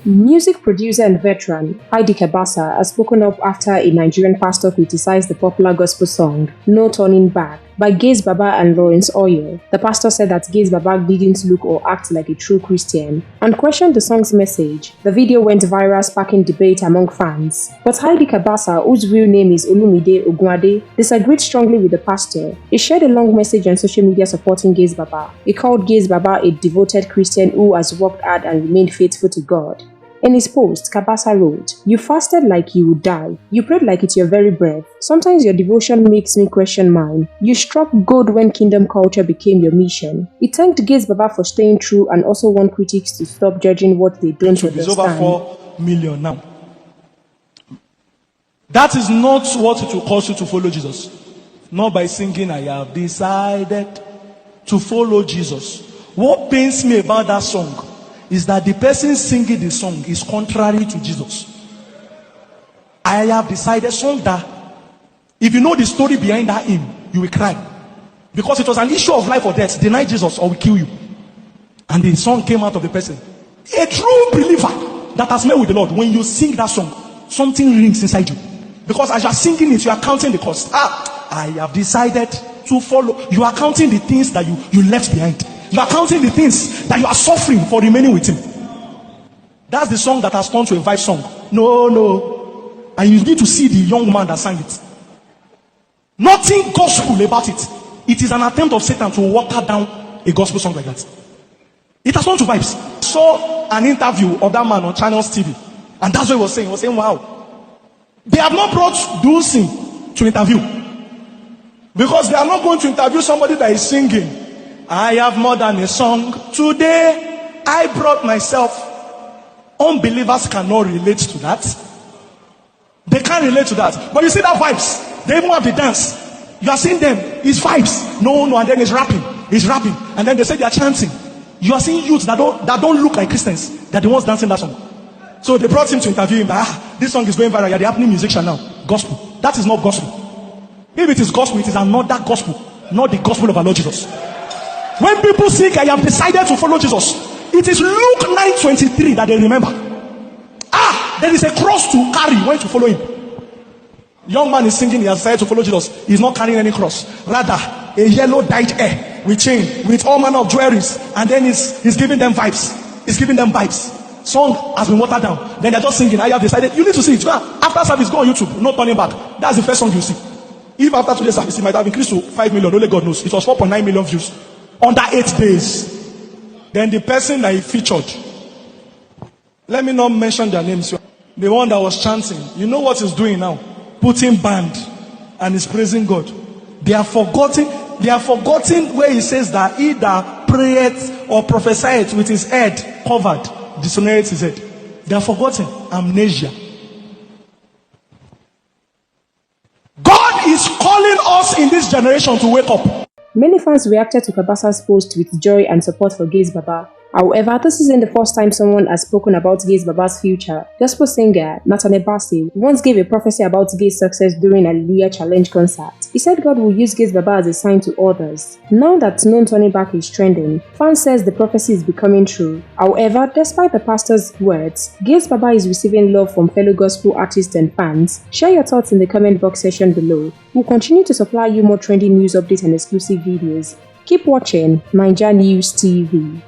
Music producer and veteran Cabasa has spoken up after a Nigerian pastor criticized the popular gospel song No Turning Back by Gaise and Lawrence Oyor. The pastor said that Gaise didn't look or act like a true Christian and questioned the song's message. The video went viral, sparking debate among fans. But Cabasa, whose real name is Olumide Ogunade, disagreed strongly with the pastor. He shared a long message on social media supporting Gaise. He called Gaise a devoted Christian who has worked hard and remained faithful to God. In his post, Cabasa wrote, "You fasted like you would die. You prayed like it's your very breath. Sometimes your devotion makes me question mine. You struck gold when kingdom culture became your mission." He thanked Gaise for staying true and also warned critics to stop judging what they don't understand. It's over 4 million now. That is not what it will cost you to follow Jesus. Not by singing, "I have decided to follow Jesus." What pains me about that song is that the person singing the song is contrary to Jesus. I have decided, song that if you know the story behind that hymn, you will cry. Because it was an issue of life or death. Deny Jesus or we kill you. And the song came out of the person. A true believer that has met with the Lord, when you sing that song, something rings inside you. Because as you are singing it, you are counting the cost. I have decided to follow. You are counting the things that you left behind. You are counting the things that you are suffering for remaining with him. That's the song that has turned to a vibe song. No. And you need to see the young man that sang it. Nothing gospel about it. It is an attempt of Satan to water down a gospel song like that. It has turned to vibes. I saw an interview of that man on Channels TV. And that's what he was saying. He was saying, wow. They have not brought Dulcin to interview. Because they are not going to interview somebody that is singing. I have more than a song. Today, I brought myself. Unbelievers cannot relate to that. They can't relate to that. But you see that vibes. They even have the dance. You are seeing them. It's vibes. No. And then it's rapping. It's rapping. And then they say they are chanting. You are seeing youths that don't look like Christians. They're the ones dancing that song. So they brought him to interview him. This song is going viral. You're the happening musician now. Gospel. That is not gospel. If it is gospel, it is another gospel. Not the gospel of our Lord Jesus. When people think I have decided to follow Jesus, it is Luke 9:23 that they remember. There is a cross to carry when to follow him. Young man is singing, he has decided to follow Jesus. He's not carrying any cross. Rather, a yellow dyed hair with chain, with all manner of jewelries. And then he's giving them vibes. He's giving them vibes. Song has been watered down. Then they're just singing, I have decided. You need to see it. After service, go on YouTube. No turning back. That's the first song you see. If after today's service, it might have increased to 5 million. Only God knows. It was 4.9 million views. Under 8 days. Then the person that he featured, let me not mention their names, the one that was chanting, you know what he's doing now? Putting band and is praising God. They are forgotten where he says that he that prayeth or prophesieth with his head covered dishonorates his head. They are forgotten. Amnesia. God is calling us in this generation to wake up. Many fans reacted to Cabasa's post with joy and support for Gaise. However, this isn't the first time someone has spoken about Gaise's future. Gospel singer Naija once gave a prophecy about Gaise's success during a Hallelujah Challenge concert. He said God will use Gaise as a sign to others. Now that No Turning Back is trending, fans says the prophecy is becoming true. However, despite the pastor's words, Gaise is receiving love from fellow gospel artists and fans. Share your thoughts in the comment box section below. We'll continue to supply you more trending news updates and exclusive videos. Keep watching NaijaNews TV.